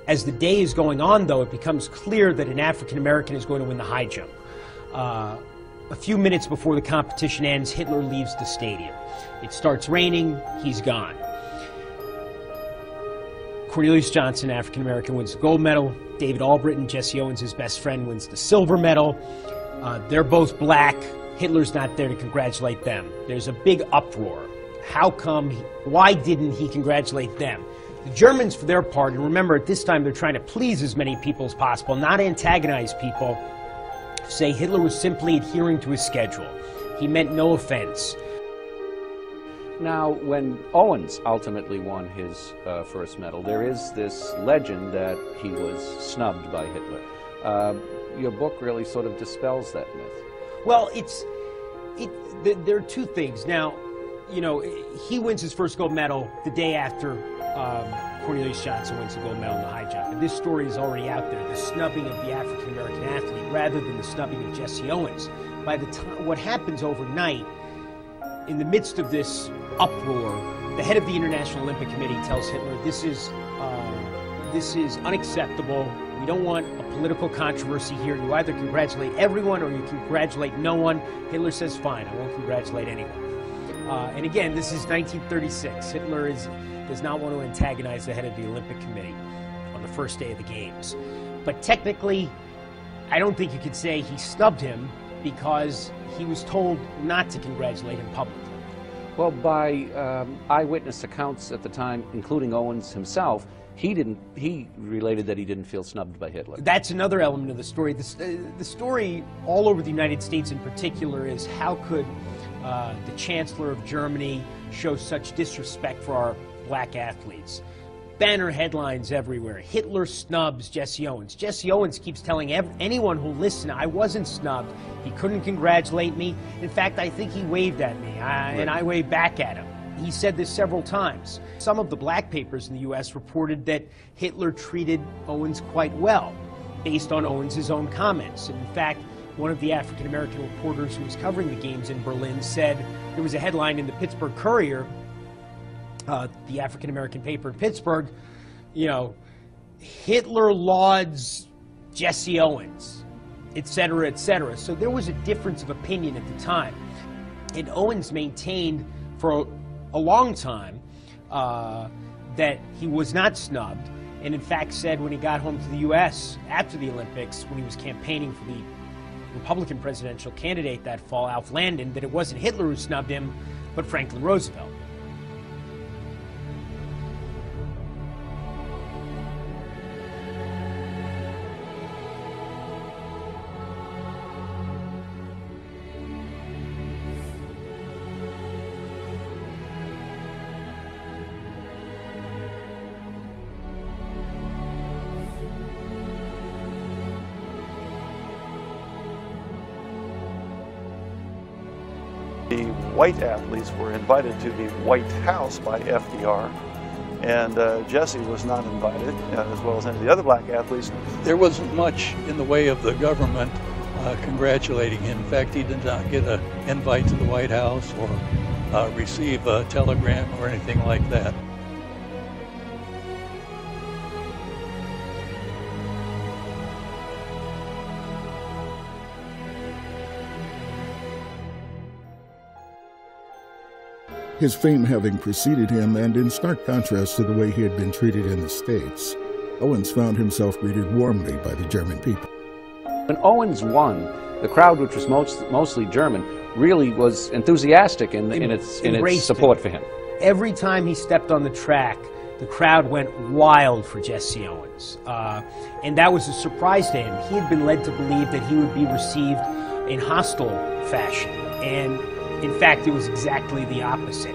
As the day is going on, though, it becomes clear that an African American is going to win the high jump. A few minutes before the competition ends, Hitler leaves the stadium. It starts raining, he's gone. Cornelius Johnson, African American, wins the gold medal. David Albritton, Jesse Owens, his best friend, wins the silver medal. They're both black. Hitler's not there to congratulate them. There's a big uproar. How come? Why didn't he congratulate them? The Germans, for their part, and remember at this time they're trying to please as many people as possible, not antagonize people, say Hitler was simply adhering to his schedule. He meant no offense. Now, when Owens ultimately won his first medal, there is this legend that he was snubbed by Hitler. Your book really sort of dispels that myth. Well, there are two things. Now, you know, he wins his first gold medal the day after Cornelius Johnson wins the gold medal in the high jump. And this story is already out there, the snubbing of the African-American athlete, rather than the snubbing of Jesse Owens. By the time, what happens overnight, in the midst of this uproar, the head of the International Olympic Committee tells Hitler, this is unacceptable. We don't want a political controversy here. You either congratulate everyone or you congratulate no one. Hitler says, fine, I won't congratulate anyone. And again, this is 1936. Hitler does not want to antagonize the head of the Olympic Committee on the first day of the Games. But technically, I don't think you could say he snubbed him because he was told not to congratulate him publicly. Well, by eyewitness accounts at the time, including Owens himself, he related that he didn't feel snubbed by Hitler. That's another element of the story. The story all over the United States in particular is how could the Chancellor of Germany show such disrespect for our black athletes. Banner headlines everywhere. Hitler snubs Jesse Owens. Jesse Owens keeps telling anyone who'll listen, I wasn't snubbed. He couldn't congratulate me. In fact, I think he waved at me, and I waved back at him. He said this several times. Some of the black papers in the U.S. reported that Hitler treated Owens quite well, based on Owens' own comments. And in fact, one of the African-American reporters who was covering the games in Berlin said, there was a headline in the Pittsburgh Courier, the African-American paper in Pittsburgh, you know, Hitler lauds Jesse Owens, etc., etc. So there was a difference of opinion at the time. And Owens maintained for a long time that he was not snubbed, and in fact said when he got home to the U.S. after the Olympics, when he was campaigning for the Republican presidential candidate that fall, Alf Landon, that it wasn't Hitler who snubbed him, but Franklin Roosevelt. The white athletes were invited to the White House by FDR, and Jesse was not invited, as well as any of the other black athletes. There wasn't much in the way of the government congratulating him. In fact, he did not get an invite to the White House or receive a telegram or anything like that. His fame having preceded him, and in stark contrast to the way he had been treated in the States, Owens found himself greeted warmly by the German people. When Owens won, the crowd, which was mostly German, really was enthusiastic in its support for him. Every time he stepped on the track, the crowd went wild for Jesse Owens. And that was a surprise to him. He had been led to believe that he would be received in hostile fashion. And in fact, it was exactly the opposite.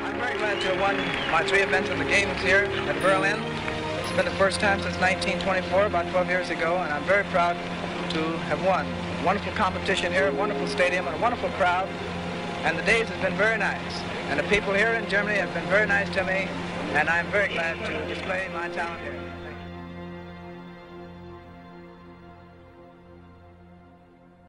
I'm very glad to have won my 3 events of the Games here at Berlin. It's been the first time since 1924, about 12 years ago, and I'm very proud to have won. Wonderful competition here, a wonderful stadium, and a wonderful crowd. And the days have been very nice. And the people here in Germany have been very nice to me, and I'm very glad to display my talent here. Thank you.